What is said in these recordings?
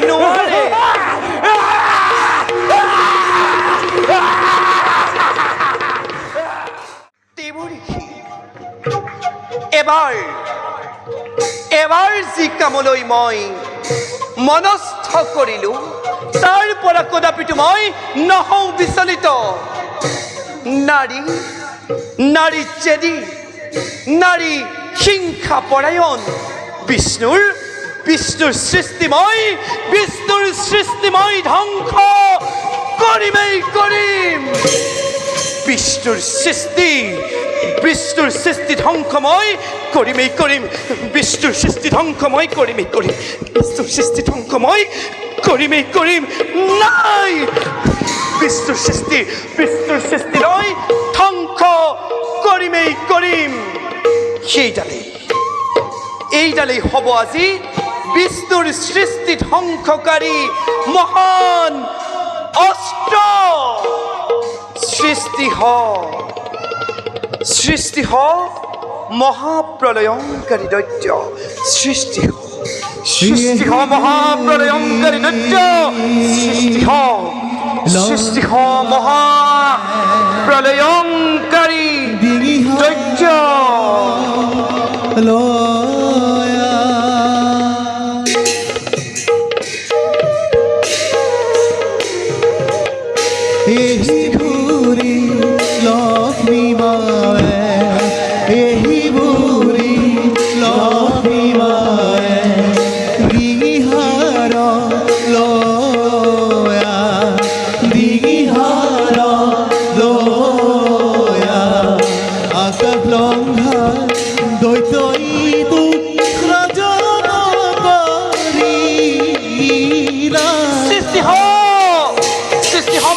নোৱাৰে। এবাৰ যি কামলৈ মই মনস্থ কৰিলো তাৰ পৰা কদাপিতো মই নহওঁ বিচলিত। নাৰী চেদি, নাৰী হিংসা পৰায়ণ, বিষ্ণুৰ সৃষ্টিময় ধ্বংস কৰিমেই কৰিম। বিষ্ণুৰ সৃষ্টি ধ্বংসময় কৰিমেই কৰিম। বিষ্ণুৰ সৃষ্টি ধ্বংসময় কৰিমেই কৰিম। বিষ্ণুৰ সৃষ্টি ধ্বংসময় কৰিমেই কৰিম। নাই, বিষ্ণুৰ সৃষ্টি নয়, ধ্বংস কৰিমেই কৰিম। এইডালেই হ'ব আজি বিষ্ণুৰ সৃষ্টি ধ্বংসকাৰী মহান অস্ত্ৰ। সৃষ্টি হ মহাপ্ৰলয়ংকাৰী দৈত্য। সৃষ্টি হ মহাপ্ৰলয়ংকাৰী দৈত্য। সৃষ্টি হ মহাপ্ৰলয়ংকাৰী দৈত্য।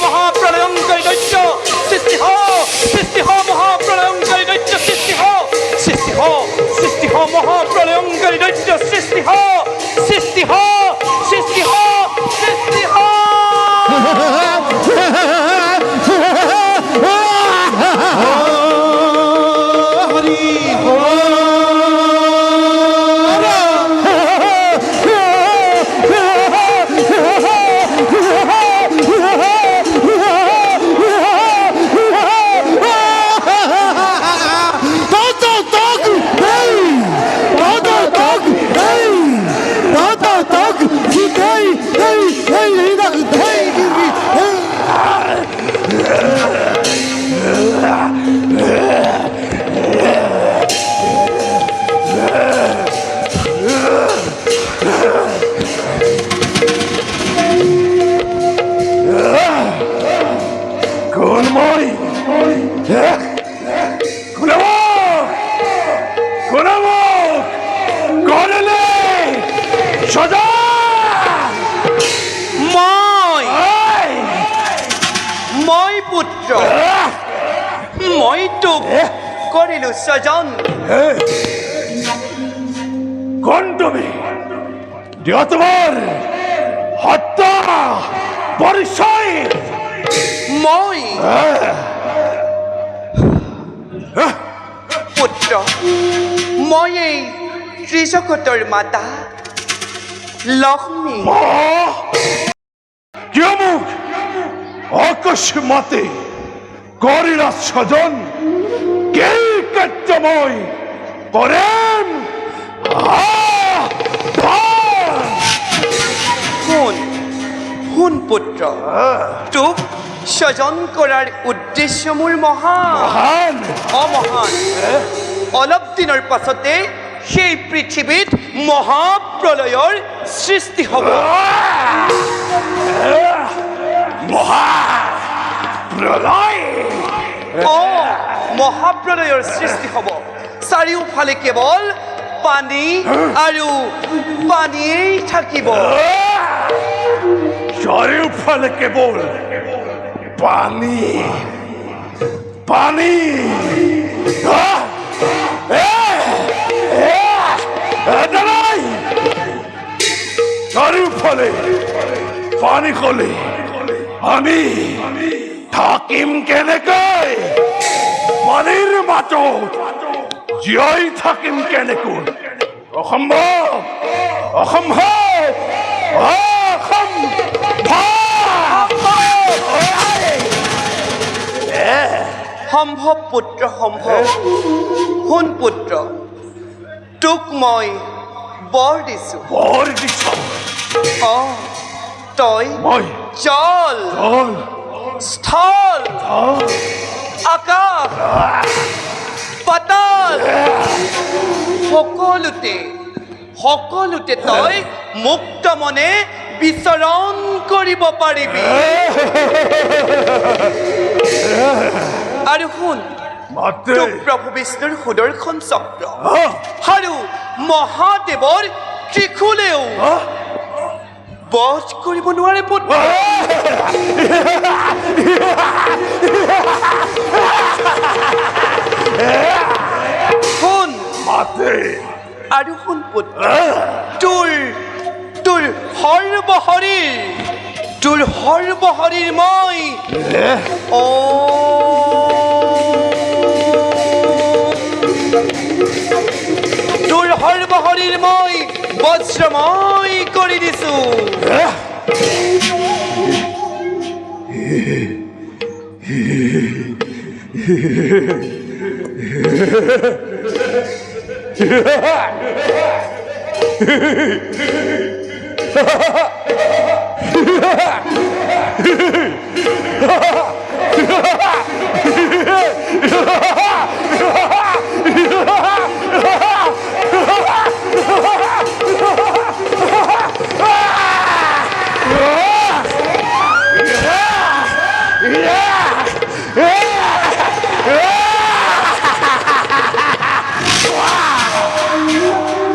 মহাপ্ৰলয়ংকাৰী দৈত্য। সৃষ্টি হ। মই পুত্ৰ, মই তোক কৰিলো স্বজন। কোন তুমি? তোমাৰ হত্যা পৰিচয়। মই পুত্ৰ, মই এই ত্ৰিজগতৰ মাতা লক্ষ্মী। কিয় মোক অকস্মাতে কৰিলা স্বজন? কি কাৰ্যময় প্ৰেম। শুন পুত্ৰ, তোক স্বজন কৰাৰ উদ্দেশ্য মোৰ মহান। অলপ দিনৰ পাছতে সেই পৃথিৱীত মহাপ্ৰলয়ৰ সৃষ্টি হ'ব। মহাপ্ৰলয়ৰ সৃষ্টি হ'ব। চাৰিওফালে কেৱল পানী আৰু পানীয়েই থাকিব। চাৰিওফালে কেৱল পানী পানী। চাৰিওফালে পানী হ'লে আমি থাকিম কেনেকৈ? পানীৰ মাজত জীয়াই থাকিম কেনেকৈ? অসম্ভৱ, অসম্ভৱ। পুত্ৰ সম্ভৱ শুন পুত্ৰ তোক মই বৰ দিছো বৰ দিছ তই মই জল জল স্থল আকাশ পাতাল সকলোতে তই মুক্ত মনে বিচৰণ কৰিব পাৰিবি আৰু শুন মাতে তোক প্ৰভু বিষ্ণুৰ সুদৰ্শন চক্ৰ আৰু মহাদেৱৰ ত্ৰিশূলেও বধ কৰিব নোৱাৰে পুত্ৰ শুন মাতে আৰু শুন পুত্ৰ তোৰ সৰ্বশৰীৰ মই তোৰ সৰ্বশৰীৰ মই বজ্ৰময় কৰি দিছো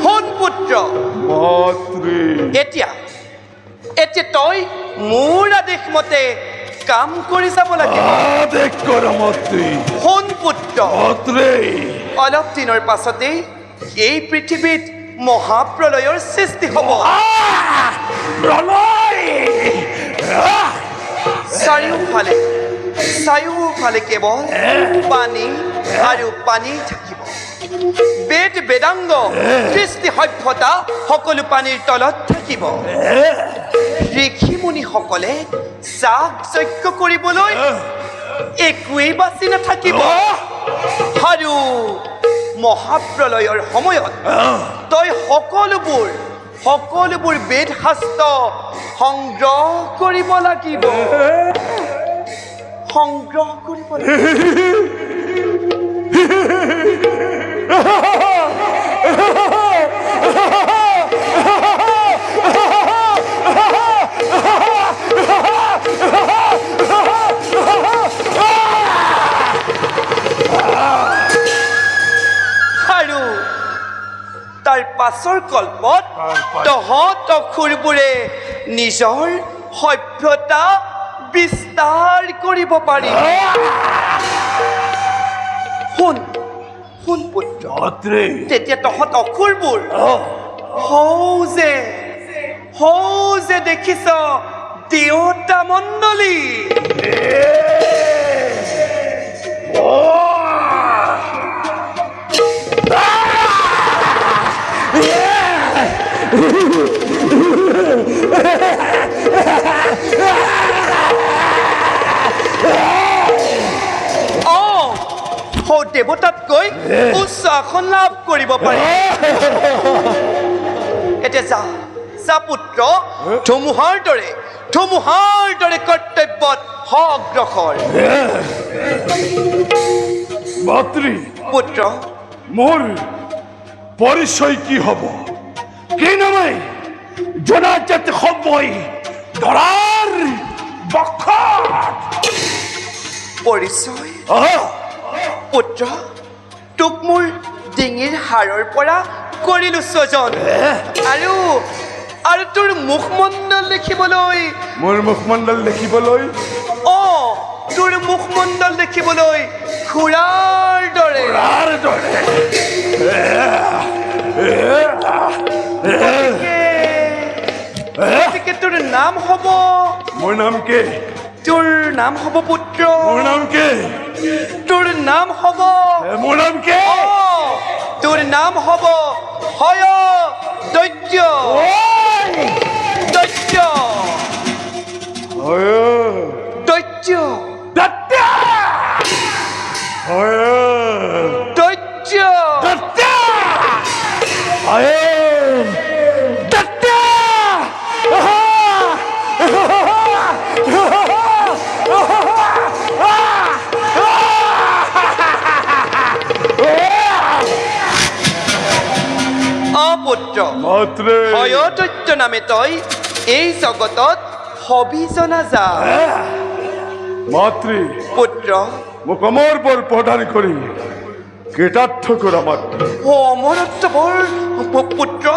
শুন পুত্ৰ মাতৃ এতিয়া তই মোৰ আদেশ মতে কাম কৰি যাব লাগিব আদেশ কৰ মাতৃ শুন পুত্ৰ মাতৃ অলপ দিনৰ পাছতেই এই পৃথিৱীত মহাপ্ৰলয়ৰ সৃষ্টি হ'ব প্ৰণয় চাৰিওফালে কেৱল পানী আৰু পানী থাকিব বেদ বেদাংগ কৃষ্টি সভ্যতা সকলো পানীৰ তলত থাকিব ঋষি মুনিসকলে যাগ যজ্ঞ কৰিবলৈ একোৱেই বাচি নাথাকিব আৰু মহাপ্ৰলয়ৰ সময়ত তই সকলোবোৰ বেদ শাস্ত্ৰ সংগ্ৰহ কৰিব লাগিব আৰু তাৰ পাছৰ কল্পত তহঁত অসুৰবোৰে নিজৰ সভ্যতা বিস্তাৰ কৰিব পাৰি শুন পুত্ৰ মাতৃ তেতিয়া তহঁত অসুৰবোৰ হৌ যে দেখিছ দেৱতা মণ্ডলী দেৱতাতকৈ উচ্চ আসন লাভ কৰিব পাৰি এতিয়া যা পুত্ৰ ধুমুহাৰ দৰে কৰ্তব্যত অগ্ৰসৰ মাতৃ পুত্ৰ মোৰ পৰিচয় কি হ'ব কি নামে জনাজাত সময় ধৰাৰ বখত পৰিচয় পুত্ৰ তোক মোৰ ডিঙিৰ হাড়ৰ পৰা কৰিলো স্বজন আৰু তোৰ মুখমণ্ডল দেখিবলৈ মোৰ মুখমণ্ডল দেখিবলৈ তোৰ মুখমণ্ডল দেখিবলৈ খুৰাৰ দৰে গতিকে তোৰ নাম হ'ব মোৰ নাম কি তোৰ নাম হ'ব পুত্ৰ মোৰ নাম কি তোৰ নাম হ'ব মোৰ নাম কি তোৰ নাম হ'ব হয় দৈত্য দত্ত মাত্ৰে হয়তত্য নামে তই এই জগতত হবি জনা যা মাতৃ পুত্ৰ মোক অমৰ বৰ প্ৰদান কৰি কৃতাৰ্থ কৰা মাতৃ অমৰত্ব বৰ পুত্ৰ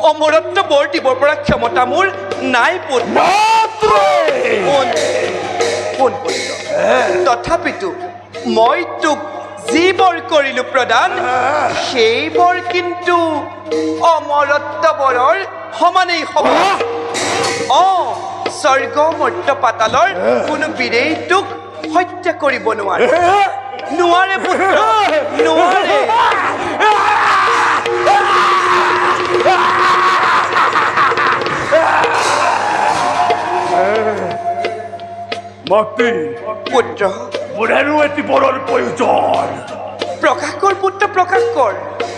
অমৰত্ব বৰ দিবৰ পৰা ক্ষমতা মোৰ নাই পুত্ৰ শুন পুত্ৰ তথাপিতো মই তোক যি বৰ কৰিলো প্ৰদান সেই বৰ কিন্তু অমৰত্ব বৰৰ সমানেই হ'ব স্বৰ্গ মৰ্ত্য পাতালৰ কোনো বীৰেই তোক হত্যা কৰিব নোৱাৰে নোৱাৰে পুত্ৰ নোৱাৰে মাতৃ পুত্ৰ মোৰ আৰু এটি বৰৰ প্ৰয়োজন প্ৰকাশ কৰ পুত্ৰ প্ৰকাশ কৰ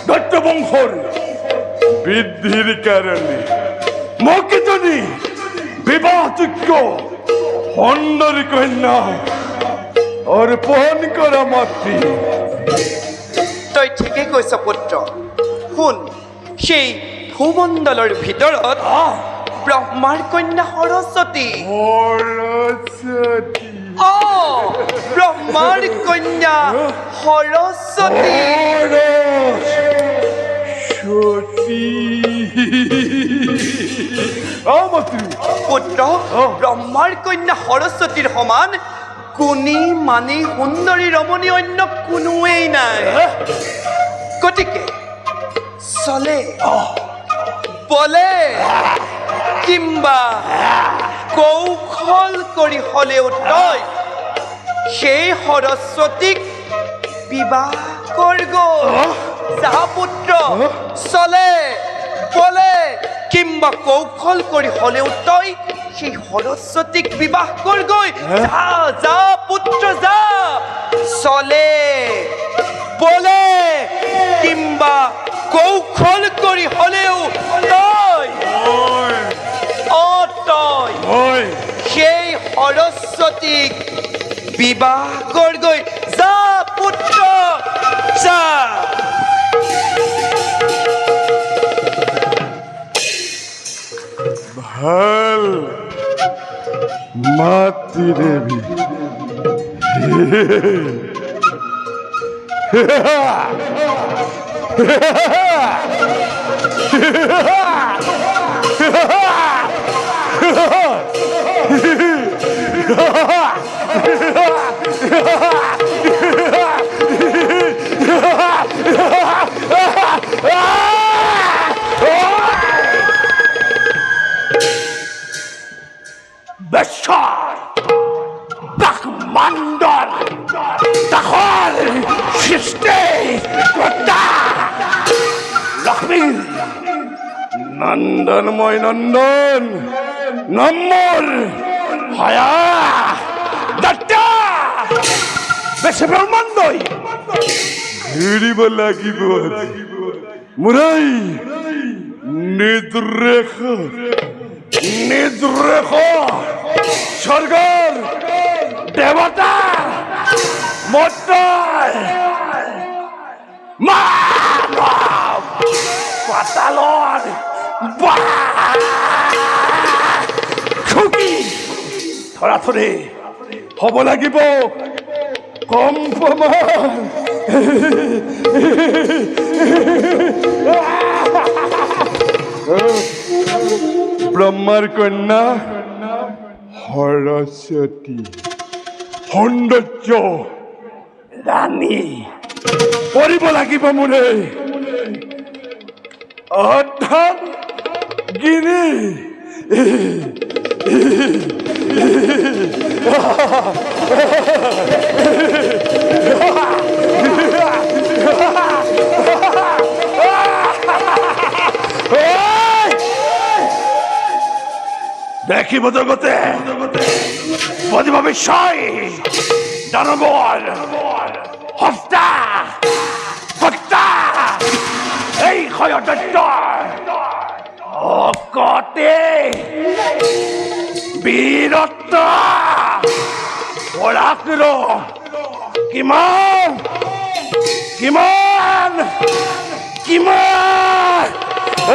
দত্ত বংশৰ বৃদ্ধিৰ কাৰণে মোক এজনী বিবাহযোগ্য সুন্দৰী কন্যা অৰ্পণ কৰা মাতৃ তই ঠিকেই কৈছ পুত্ৰ শুন সেই ভূমণ্ডলৰ ভিতৰত ব্ৰহ্মাৰ কন্যা সৰস্বতী সৰস্বতী ব্ৰহ্মাৰ কন্যা সৰস্বতী মাতৃ পুত্ৰ ব্ৰহ্মাৰ কন্যা সৰস্বতীৰ সমান গুণী মানি সুন্দৰী ৰমণী অন্য কোনোৱেই নাই গতিকে চলে বলে কিম্বা কৌশল কৰি হলেও তই সেই সৰস্বতীক বিবাহ কৰগৈ যা পুত্ৰ চলে বলে কিম্বা কৌশল কৰি হলেও তই সেই সৰস্বতীক বিবাহ কৰগৈ যা যা পুত্ৰ যা চলে বলে কিম্বা কৌশল কৰি হলেও তই তই সেই সৰস্বতীক বিবাহ কৰগৈ যা পুত্ৰ যা ভাল মাতৃ দেৱী মণ্ডল তখন সৃষ্টি লক্ষ্মী নন্দনময় নন্দন নম্বৰ হয়া দত্তা বেশি ব্ৰহ্মাণ্ডই ঘিৰিব লাগিব মুৰাই নিদ্ৰেখ স্বৰ্গৰ দেৱতা মতৰ মানৱ পাতালৰ খুকি থৰাথৰি হ'ব লাগিব কম প্ৰমাণ ব্ৰহ্মাৰ কন্যা সৰস্বতী সৌন্দৰ্য ৰাণী কৰিব লাগিব মোৰে অৰ্থাৎ গিৰি দেখিব জগতে বদিব বিষয় দানৱৰ হস্তা হত্যা এই ক্ষয়দত্তৰ অকতে বীৰত্ব পৰাক্ৰম কিমান কিমান কিমান এ